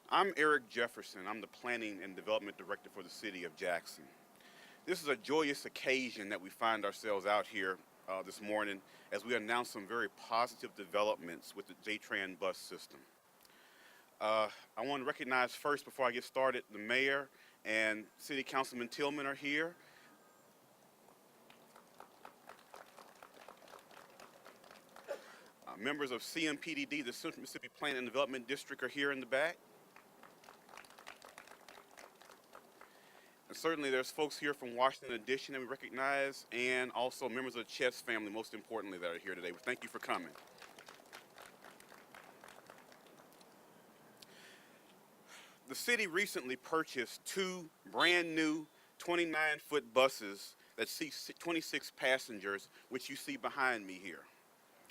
I'm Eric Jefferson. I'm the Planning and Development Director for the City of Jackson. This is a joyous occasion that we find ourselves out here this morning as we announce some very positive developments with the Jatran bus system. I want to recognize first, before I get started, the Mayor and City Councilman Tillman are here. Members of CMPDD, the Central Mississippi Planning and Development District, are here in the back. And certainly there's folks here from Washington Addition that we recognize, and also members of the Chess family, most importantly, that are here today. Thank you for coming. The city recently purchased two brand new 29-foot buses that seat 26 passengers, which you see behind me here,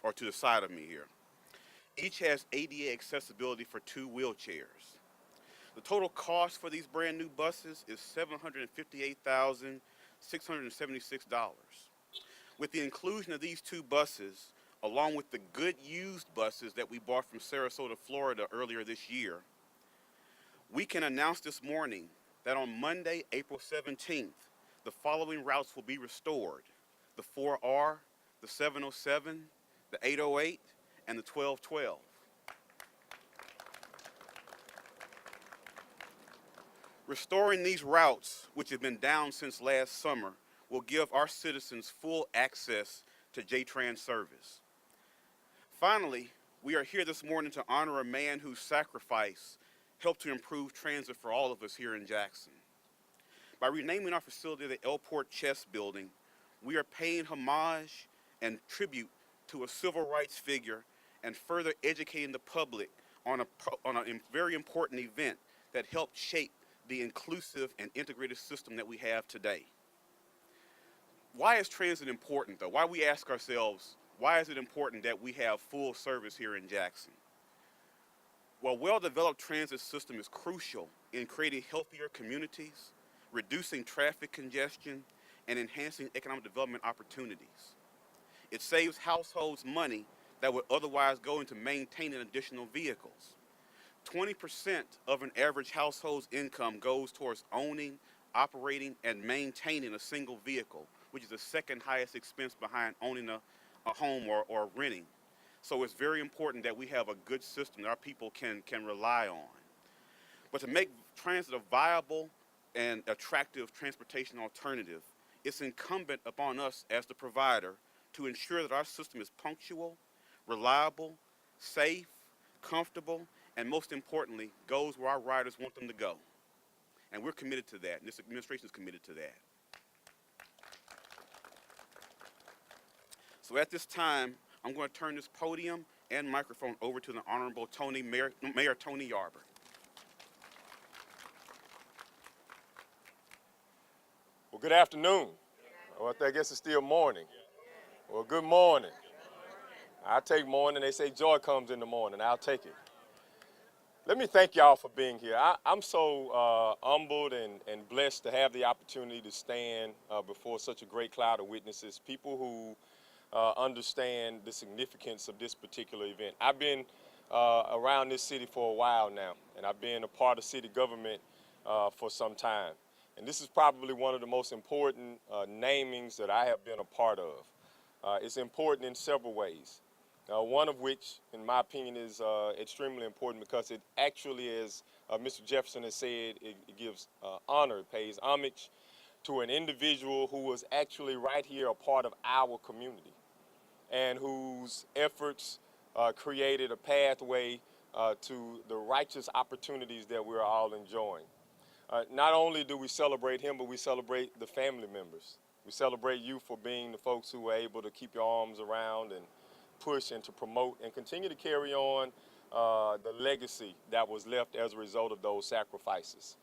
or to the side of me here. Each has ADA accessibility for two wheelchairs. The total cost for these brand new buses is $758,676. With the inclusion of these two buses, along with the good used buses that we bought from Sarasota, Florida earlier this year, we can announce this morning that on Monday, April 17th, the following routes will be restored: the 4R, the 707, the 808, and the 1212. Restoring these routes, which have been down since last summer, will give our citizens full access to Jatran service. Finally, we are here this morning to honor a man whose sacrifice helped to improve transit for all of us here in Jackson. By renaming our facility the Elport Chess Building, we are paying homage and tribute to a civil rights figure and further educating the public on a very important event that helped shape the inclusive and integrated system that we have today. Why is transit important, though? Why we ask ourselves, why is it important that we have full service here in Jackson? Well, well-developed transit system is crucial in creating healthier communities, reducing traffic congestion, and enhancing economic development opportunities. It saves households money that would otherwise go into maintaining additional vehicles. 20% of an average household's income goes towards owning, operating, and maintaining a single vehicle, which is the second highest expense behind owning a home or renting. So it's very important that we have a good system that our people can rely on. But to make transit a viable and attractive transportation alternative, it's incumbent upon us as the provider to ensure that our system is punctual, reliable, safe, comfortable, and most importantly, goes where our riders want them to go. And we're committed to that, and this administration is committed to that. So at this time, I'm going to turn this podium and microphone over to the Honorable Mayor Tony Yarber. Well, good afternoon. Well, I guess it's still morning. Well, good morning. I'll take morning. They say joy comes in the morning. I'll take it. Let me thank y'all for being here. I'm so humbled and blessed to have the opportunity to stand before such a great cloud of witnesses, people who understand the significance of this particular event. I've been around this city for a while now, and I've been a part of city government for some time. And this is probably one of the most important namings that I have been a part of. It's important in several ways. One of which, in my opinion, is extremely important because it actually, as Mr. Jefferson has said, it gives honor, it pays homage to an individual who was actually right here a part of our community and whose efforts created a pathway to the righteous opportunities that we're all enjoying. Not only do we celebrate him, but we celebrate the family members. We celebrate you for being the folks who were able to keep your arms around and push and to promote and continue to carry on the legacy that was left as a result of those sacrifices.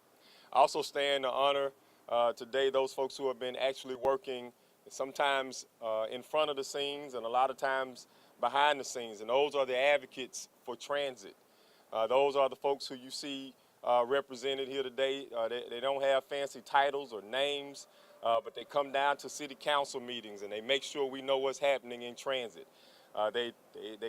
I also stand to honor today those folks who have been actually working sometimes in front of the scenes and a lot of times behind the scenes, and those are the advocates for transit. Those are the folks who you see represented here today. They don't have fancy titles or names, but they come down to city council meetings and they make sure we know what's happening in transit. They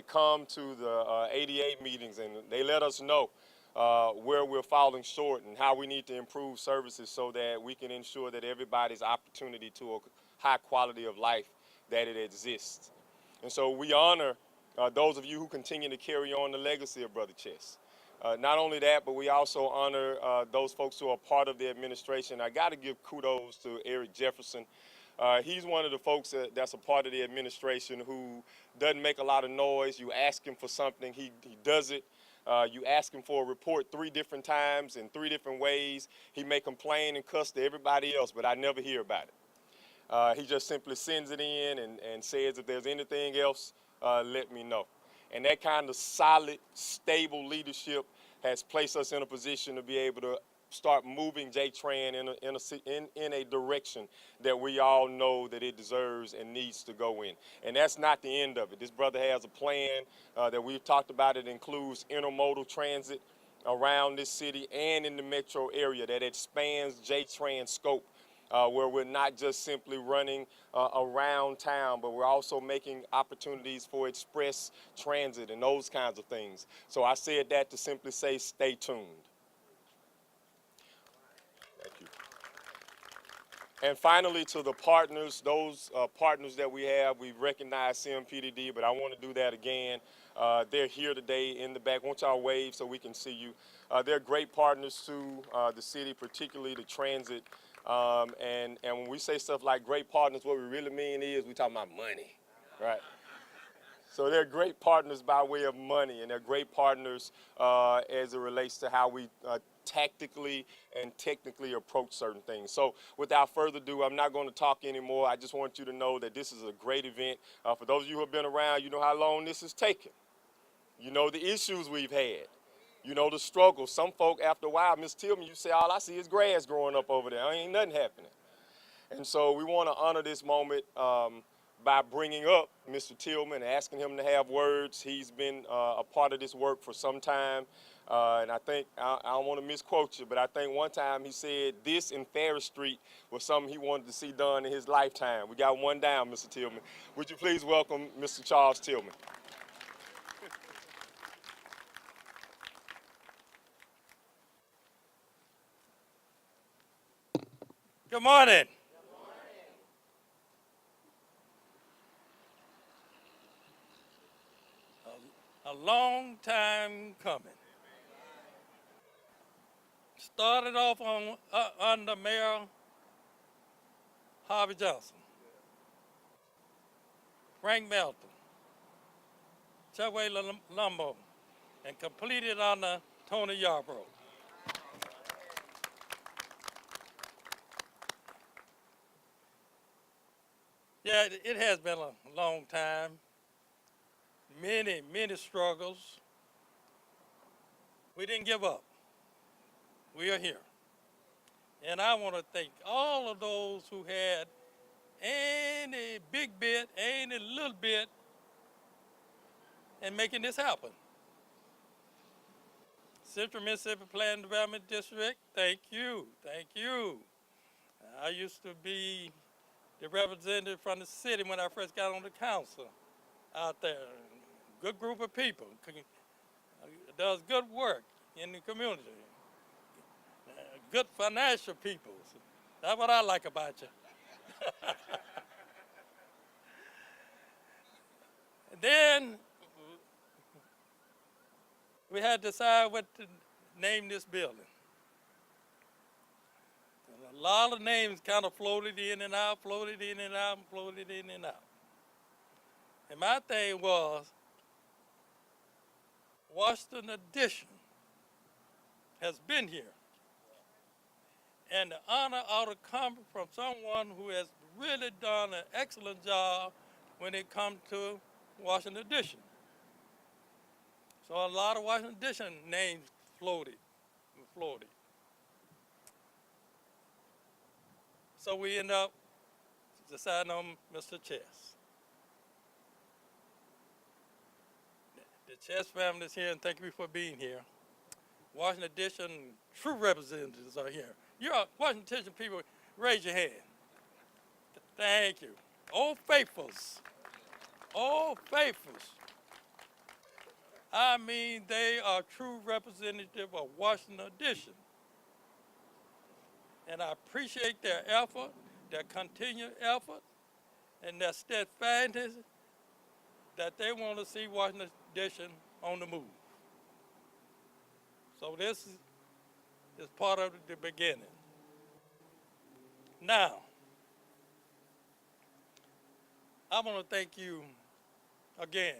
come to the ADA meetings and they let us know where we're falling short and how we need to improve services so that we can ensure that everybody's opportunity to a high quality of life, that it exists. And so we honor those of you who continue to carry on the legacy of Brother Chess. Not only that, but we also honor those folks who are part of the administration. I got to give kudos to Eric Jefferson. He's one of the folks that's a part of the administration who doesn't make a lot of noise. You ask him for something, he does it. You ask him for a report 3 different times in 3 different ways. He may complain and cuss to everybody else, but I never hear about it. He just simply sends it in and says, if there's anything else, let me know. And that kind of solid, stable leadership has placed us in a position to be able to start moving Jatran in a direction that we all know that it deserves and needs to go in. And that's not the end of it. This brother has a plan that we've talked about. It includes intermodal transit around this city and in the metro area that expands Jatran's scope. Where we're not just simply running around town, but we're also making opportunities for express transit and those kinds of things. So I said that to simply say, stay tuned. Thank you. And finally, to the partners, those partners that we have, we've recognized CMPDD, but I want to do that again. They're here today in the back. Won't y'all wave so we can see you? They're great partners to the city, particularly the transit. And when we say stuff like great partners, what we really mean is we're talking about money, right? So they're great partners by way of money, and they're great partners as it relates to how we tactically and technically approach certain things. So without further ado, I'm not going to talk anymore. I just want you to know that this is a great event. For those of you who have been around, you know how long this has taken. You know the issues we've had. You know the struggle. Some folk, after a while, Miss Tillman, you say, all I see is grass growing up over there. Ain't nothing happening. And so we want to honor this moment by bringing up Mr. Tillman and asking him to have words. He's been a part of this work for some time. And I think, I don't want to misquote you, but I think one time he said this in Ferris Street was something he wanted to see done in his lifetime. We got one down, Mr. Tillman. Would you please welcome Mr. Charles Tillman? Good morning. A long time coming. Started off on under Mayor Harvey Johnson, Frank Melton, Chubway Lumbo, and completed under Tony Yarber. Yeah, it has been a long time. Many struggles. We didn't give up. We are here. And I want to thank all of those who had any big bit, any little bit in making this happen. Central Mississippi Planning Development District, thank you, thank you. I used to be the representative from the city when I first got on the council out there. Good group of people, does good work in the community. Good financial people. That's what I like about you. Then we had to decide what to name this building. And a lot of names kind of floated in and out, floated in and out, floated in and out. And my thing was, Washington Addition has been here. And the honor ought to come from someone who has really done an excellent job when it comes to Washington Addition. So a lot of Washington Addition names floated. So we end up deciding on Mr. Chess. The Chess family is here, and thank you for being here. Washington Addition true representatives are here. You're Washington Addition people, raise your hand. Thank you. Old Faithfuls. Old Faithfuls. I mean, they are true representative of Washington Edition. And I appreciate their effort, their continued effort, and their steadfastness that they want to see Washington Edition on the move. So this is part of the beginning. Now, I want to thank you again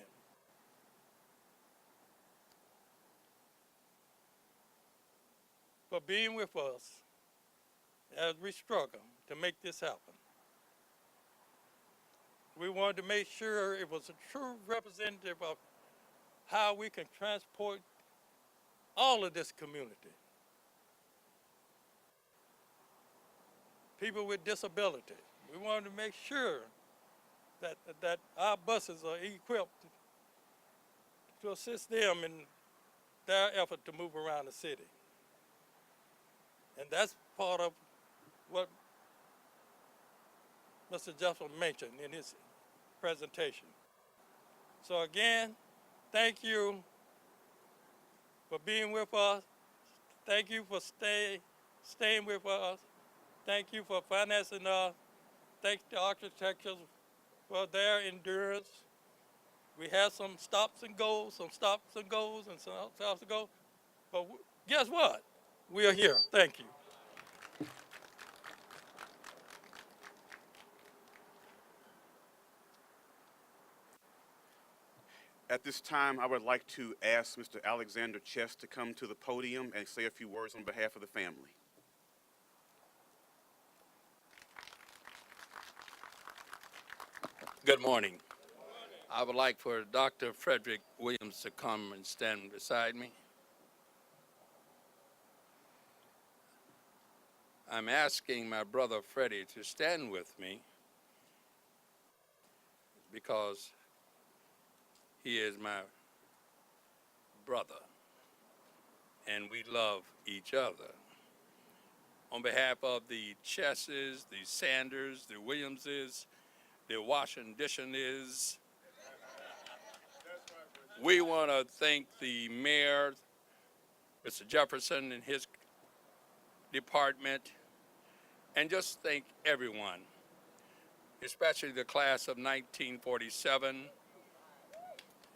for being with us as we struggle to make this happen. We wanted to make sure it was a true representative of how we can transport all of this community. People with disability. We wanted to make sure that our buses are equipped to assist them in their effort to move around the city. And that's part of what Mr. Jatran mentioned in his presentation. So again, thank you for being with us. Thank you for staying with us. Thank you for financing us. Thank the architects for their endurance. We had some stops and goes, and some stops and goes. But guess what? We are here. Thank you. At this time, I would like to ask Mr. Alexander Chess to come to the podium and say a few words on behalf of the family. Good morning. I would like for Dr. Frederick Williams to come and stand beside me. I'm asking my brother Freddie to stand with me because he is my brother and we love each other. On behalf of the Chesses, the Sanders, the Williamses, the Washington Edition we want to thank the mayor, Mr. Jefferson and his department, and just thank everyone, especially the class of 1947,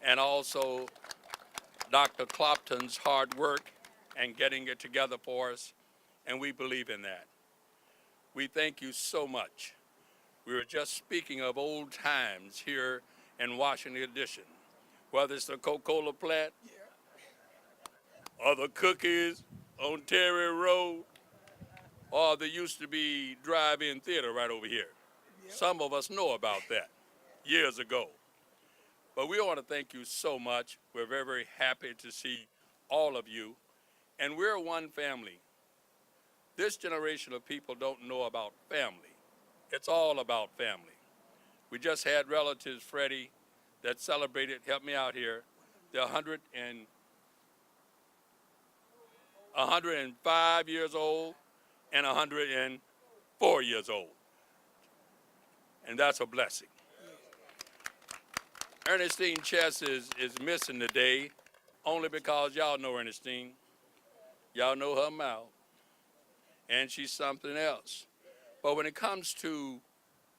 and also Dr. Clopton's hard work and getting it together for us, and we believe in that. We thank you so much. We were just speaking of old times here in Washington Edition, whether it's the Coca-Cola plant or the cookies on Terry Road, or there used to be drive-in theater right over here. Yep. Some of us know about that years ago. But we want to thank you so much. We're very, very happy to see all of you. And we're one family. This generation of people don't know about family. It's all about family. We just had relatives, Freddie, that celebrated, help me out here, they're 105 years old and 104 years old. And that's a blessing. Ernestine Chess is missing today only because y'all know Ernestine. Y'all know her mouth. And she's something else. But when it comes to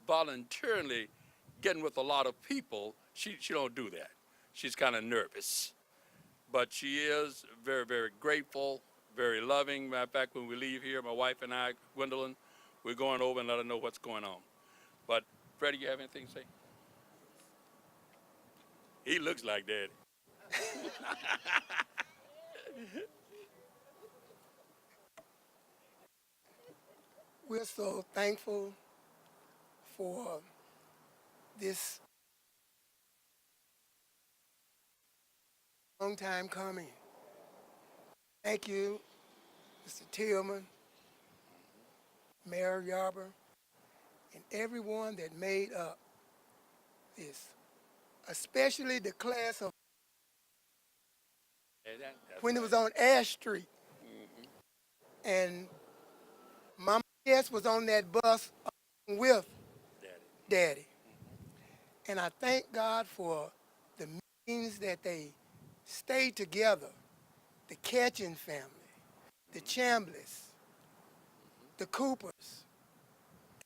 voluntarily getting with a lot of people, she don't do that. She's kind of nervous. But she is very, very grateful, very loving. Matter of fact, when we leave here, my wife and I, Gwendolyn, we're going over and let her know what's going on. But Freddie, you have anything to say? He looks like Daddy. We're so thankful for this long time coming. Thank you, Mr. Tillman, Mayor Yarber, and everyone that made up this, especially the class of when it was on Ash Street. And Mama Jess was on that bus with Daddy. And I thank God for the meetings that they stayed together. The Ketchin family, the Chambliss, the Coopers,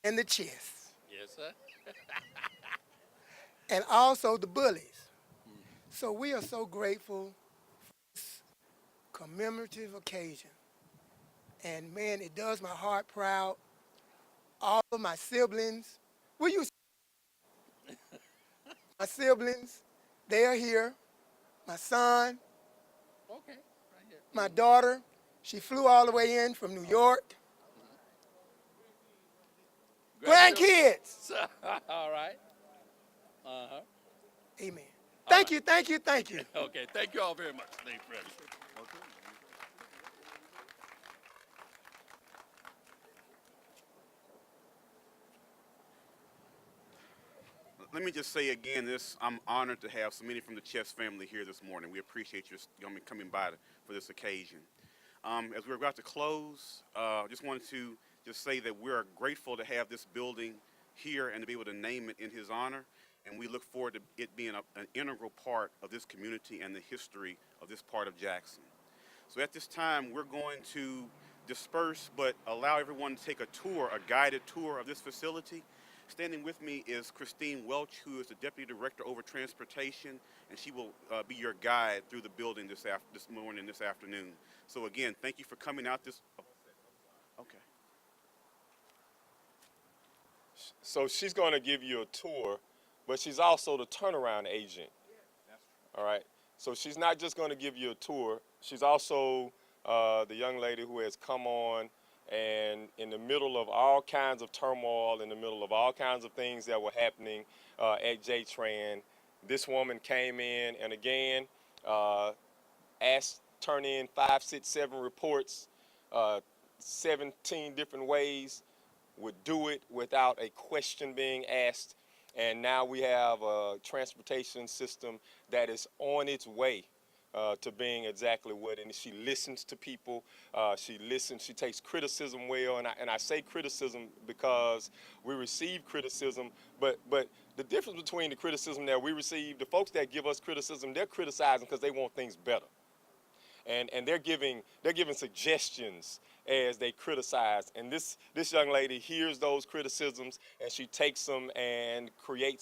and the Chess, Yes, sir. and also the Bullies. So we are so grateful for this commemorative occasion. And man, it does my heart proud. All of my siblings, will you, my siblings, they are here. My son, Okay, right here. my daughter, she flew all the way in from New York. Grandkids. All right. Uh-huh. Amen. All Thank right. you, thank you, thank you. Okay, thank you all very much. Thank you, Fred. Let me just say again, I'm honored to have so many from the Chess family here this morning. We appreciate you coming by for this occasion. As we're about to close, just wanted to just say that we're grateful to have this building here and to be able to name it in his honor. And we look forward to it being an integral part of this community and the history of this part of Jackson. So at this time, we're going to disperse, but allow everyone to take a tour, a guided tour of this facility. Standing with me is Christine Welch, who is the Deputy Director over Transportation, and she will be your guide through the building this morning, this afternoon. So again, thank you for coming out okay. So she's going to give you a tour, but she's also the turnaround agent. All right. So she's not just going to give you a tour. She's also the young lady who has come on and in the middle of all kinds of turmoil, in the middle of all kinds of things that were happening at Jatran, this woman came in and again turn in 5, 6, 7 reports, 17 different ways, would do it without a question being asked. And now we have a transportation system that is on its way to being exactly what. And she listens to people. She listens. She takes criticism well. And I say criticism because we receive criticism. But the difference between the criticism that we receive, the folks that give us criticism, they're criticizing because they want things better. And they're giving suggestions as they criticize. And this young lady hears those criticisms and she takes them and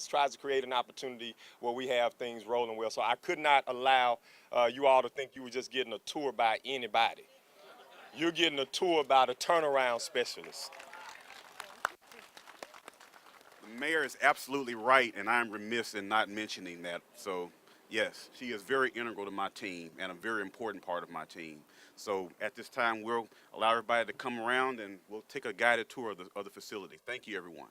tries to create an opportunity where we have things rolling well. So I could not allow you all to think you were just getting a tour by anybody. You're getting a tour by the turnaround specialist. The mayor is absolutely right, and I'm remiss in not mentioning that. So, yes, she is very integral to my team and a very important part of my team. So, at this time, we'll allow everybody to come around and we'll take a guided tour of the facility. Thank you, everyone.